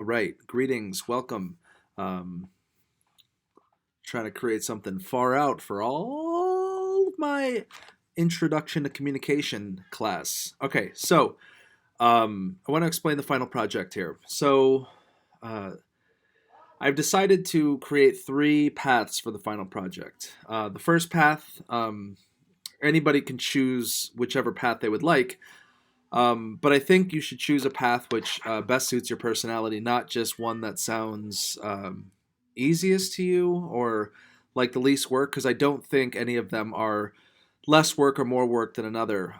right. Greetings. Welcome. Um, Trying to create something far out for all of my introduction to communication class. Okay, so I want to explain the final project here. Uh, I've decided to create three paths for the final project. The first path, anybody can choose whichever path they would like. But I think you should choose a path which best suits your personality, not just one that sounds easiest to you or like the least work, because I don't think any of them are less work or more work than another.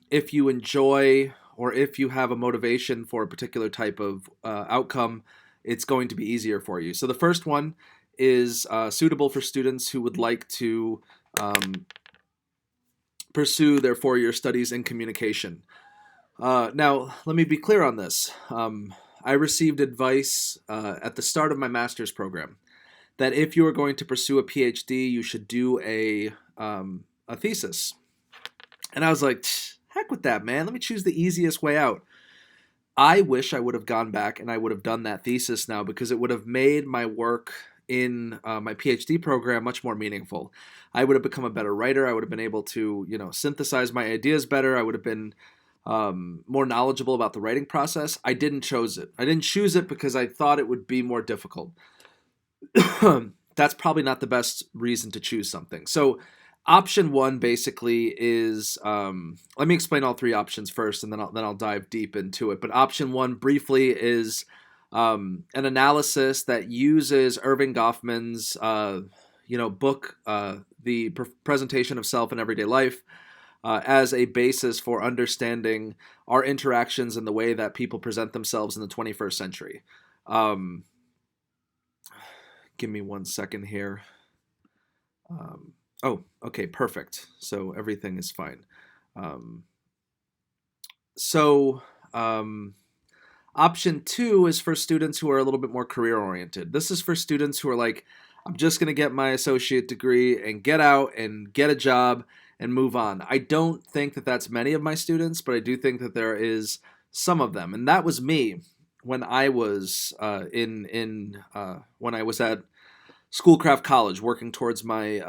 If you enjoy or if you have a motivation for a particular type of outcome, it's going to be easier for you. So the first one is suitable for students who would like to um, pursue their 4 year studies in communication. Now, let me be clear on this. I received advice at the start of my master's program that if you are going to pursue a PhD, you should do a thesis. And I was like, heck with that, man. Let me choose the easiest way out. I wish I would have gone back and I would have done that thesis now because it would have made my work in my PhD program much more meaningful. I would have become a better writer. I would have been able to, synthesize my ideas better. I would have been more knowledgeable about the writing process. I didn't choose it. I didn't choose it because I thought it would be more difficult. That's probably not the best reason to choose something. So option one basically is let me explain all three options first, and then I'll dive deep into it. But option one briefly is an analysis that uses Irving Goffman's book, The Presentation of Self in Everyday Life, as a basis for understanding our interactions and the way that people present themselves in the 21st century. Um, Give me 1 second here. Oh, okay, perfect. So everything is fine. Um, so option two is for students who are a little bit more career oriented. This is for students who are like, I'm just going to get my associate degree and get out and get a job and move on. I don't think that that's many of my students, but I do think that there is some of them, and that was me when I was when I was at Schoolcraft College, working towards my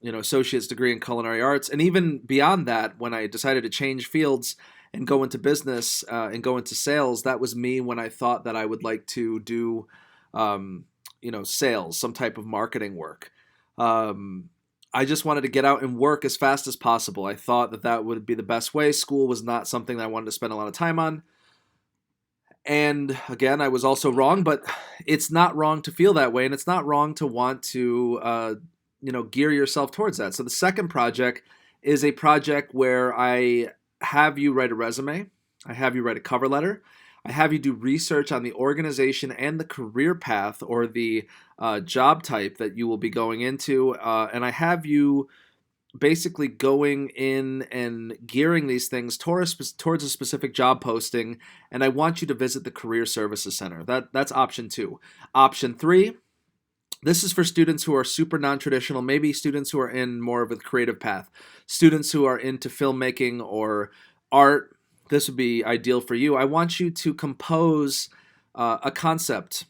associate's degree in culinary arts, and even beyond that, when I decided to change fields and go into business and go into sales. That was me when I thought that I would like to do sales, some type of marketing work. I just wanted to get out and work as fast as possible. I thought that that would be the best way. School was not something that I wanted to spend a lot of time on. And again, I was also wrong, but it's not wrong to feel that way, and it's not wrong to want to, gear yourself towards that. So the second project is a project where I have you write a resume, I have you write a cover letter, I have you do research on the organization and the career path or the job type that you will be going into, and I have you basically going in and gearing these things towards a specific job posting, and I want you to visit the Career Services Center. That's option two. Option three, this is for students who are super non-traditional, maybe students who are in more of a creative path, students who are into filmmaking or art. This would be ideal for you. I want you to compose a concept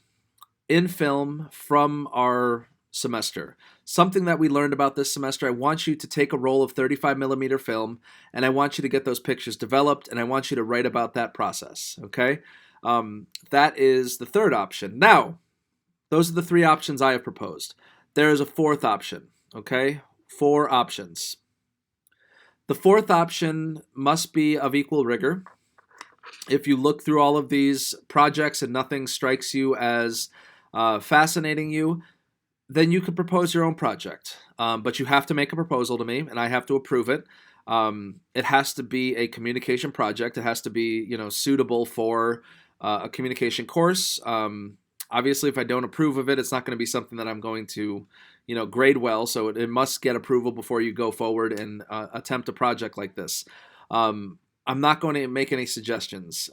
in film from our semester. Something that we learned about this semester. I want you to take a roll of 35 millimeter film, and I want you to get those pictures developed, and I want you to write about that process. Okay? That is the third option. Now, those are the three options I have proposed. There is a fourth option. Okay? 4 options. The fourth option must be of equal rigor. If you look through all of these projects and nothing strikes you as fascinating you, then you could propose your own project. But you have to make a proposal to me, and I have to approve it. It has to be a communication project. It has to be, suitable for a communication course. Obviously, if I don't approve of it, it's not going to be something that I'm going to, grade well. So it must get approval before you go forward and attempt a project like this. I'm not going to make any suggestions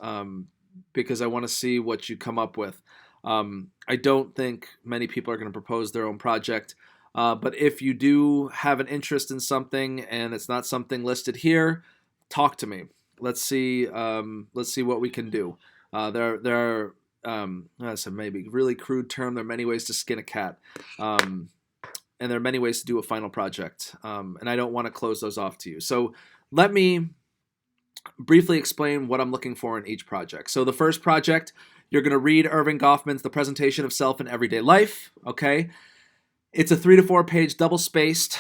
because I want to see what you come up with. I don't think many people are going to propose their own project. But if you do have an interest in something and it's not something listed here, talk to me. Let's see what we can do. There are that's a maybe really crude term. There are many ways to skin a cat. And there are many ways to do a final project. And I don't want to close those off to you. So let me briefly explain what I'm looking for in each project. So the first project, you're going to read Irving Goffman's The Presentation of Self in Everyday Life. Okay. It's a 3 to 4 page double-spaced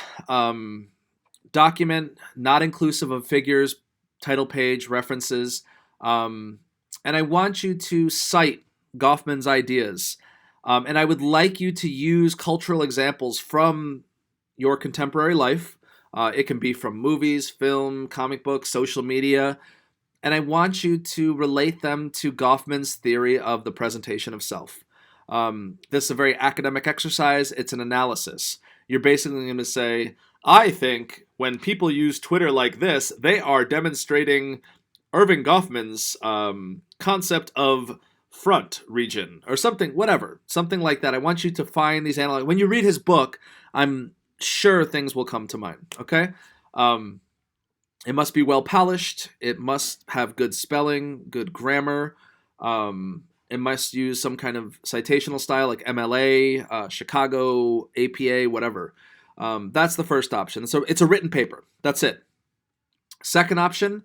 document, not inclusive of figures, title page, references. And I want you to cite Goffman's ideas. And I would like you to use cultural examples from your contemporary life. It can be from movies, film, comic books, social media. And I want you to relate them to Goffman's theory of the presentation of self. This is a very academic exercise. It's an analysis. You're basically going to say, I think when people use Twitter like this, they are demonstrating Irving Goffman's concept of front region or something, whatever, something like that. I want you to find these analyses. When you read his book, I'm sure things will come to mind, okay? It must be well polished. It must have good spelling, good grammar. It must use some kind of citational style like MLA, Chicago, APA, whatever. That's the first option. So it's a written paper. That's it. Second option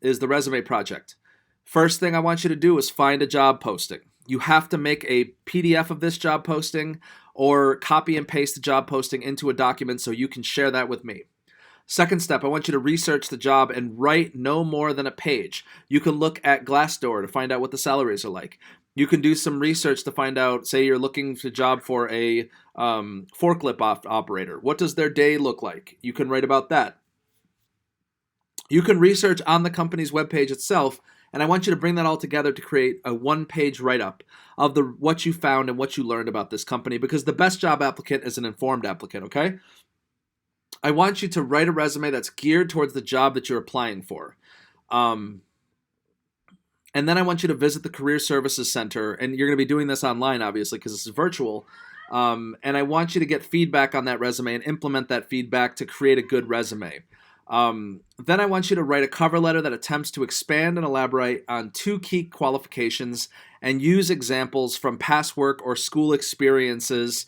is the resume project. First thing I want you to do is find a job posting. You have to make a PDF of this job posting or copy and paste the job posting into a document so you can share that with me. Second step, I want you to research the job and write no more than a page. You can look at Glassdoor to find out what the salaries are like. You can do some research to find out, say you're looking for a job for a forklift operator. What does their day look like? You can write about that. You can research on the company's webpage itself, and I want you to bring that all together to create a one-page write-up of what you found and what you learned about this company, because the best job applicant is an informed applicant, okay? I want you to write a resume that's geared towards the job that you're applying for. And then I want you to visit the Career Services Center, and you're going to be doing this online, obviously, because this is virtual. And I want you to get feedback on that resume and implement that feedback to create a good resume. Then I want you to write a cover letter that attempts to expand and elaborate on 2 key qualifications and use examples from past work or school experiences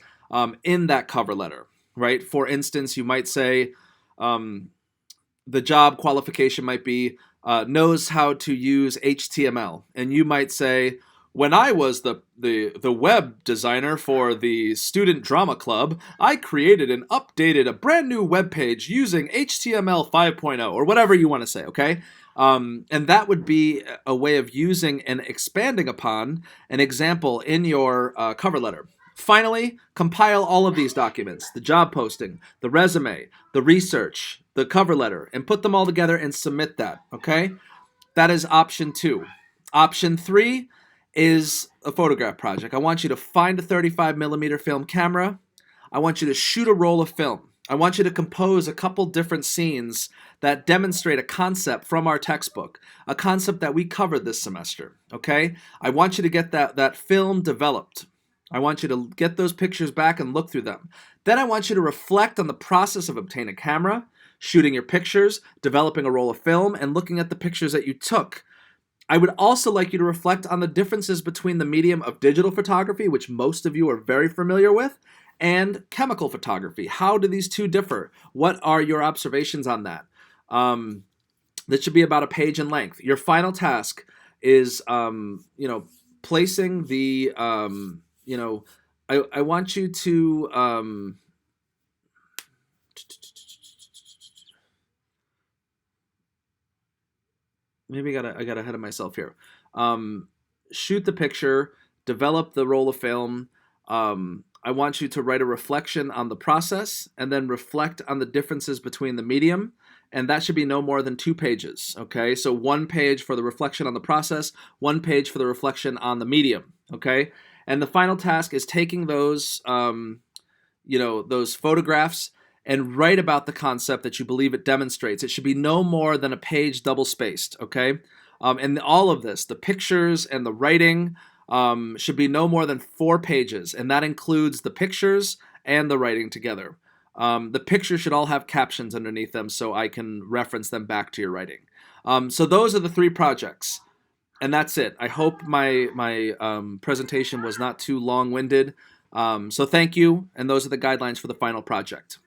in that cover letter, right? For instance, you might say the job qualification might be knows how to use HTML. And you might say, when I was the web designer for the student drama club, I created and updated a brand new web page using HTML 5.0 or whatever you want to say, okay? And that would be a way of using and expanding upon an example in your cover letter. Finally, compile all of these documents, the job posting, the resume, the research, the cover letter, and put them all together and submit that, okay? That is option 2. Option 3 is a photograph project. I want you to find a 35 millimeter film camera. I want you to shoot a roll of film. I want you to compose a couple different scenes that demonstrate a concept from our textbook, a concept that we covered this semester, okay? I want you to get that film developed. I want you to get those pictures back and look through them. Then I want you to reflect on the process of obtaining a camera, shooting your pictures, developing a roll of film, and looking at the pictures that you took. I would also like you to reflect on the differences between the medium of digital photography, which most of you are very familiar with, and chemical photography. How do these two differ? What are your observations on that? That should be about a page in length. Your final task is, placing the, I want you to, maybe I got ahead of myself here. Shoot the picture, develop the roll of film. I want you to write a reflection on the process and then reflect on the differences between the medium. And that should be no more than 2 pages, okay? So 1 page for the reflection on the process, 1 page for the reflection on the medium, okay? And the final task is taking those, those photographs and write about the concept that you believe it demonstrates. It should be no more than a page double-spaced, okay? And all of this, the pictures and the writing, should be no more than 4 pages, and that includes the pictures and the writing together. The pictures should all have captions underneath them so I can reference them back to your writing. So those are the 3 projects. And that's it. I hope my presentation was not too long winded. So thank you, and those are the guidelines for the final project.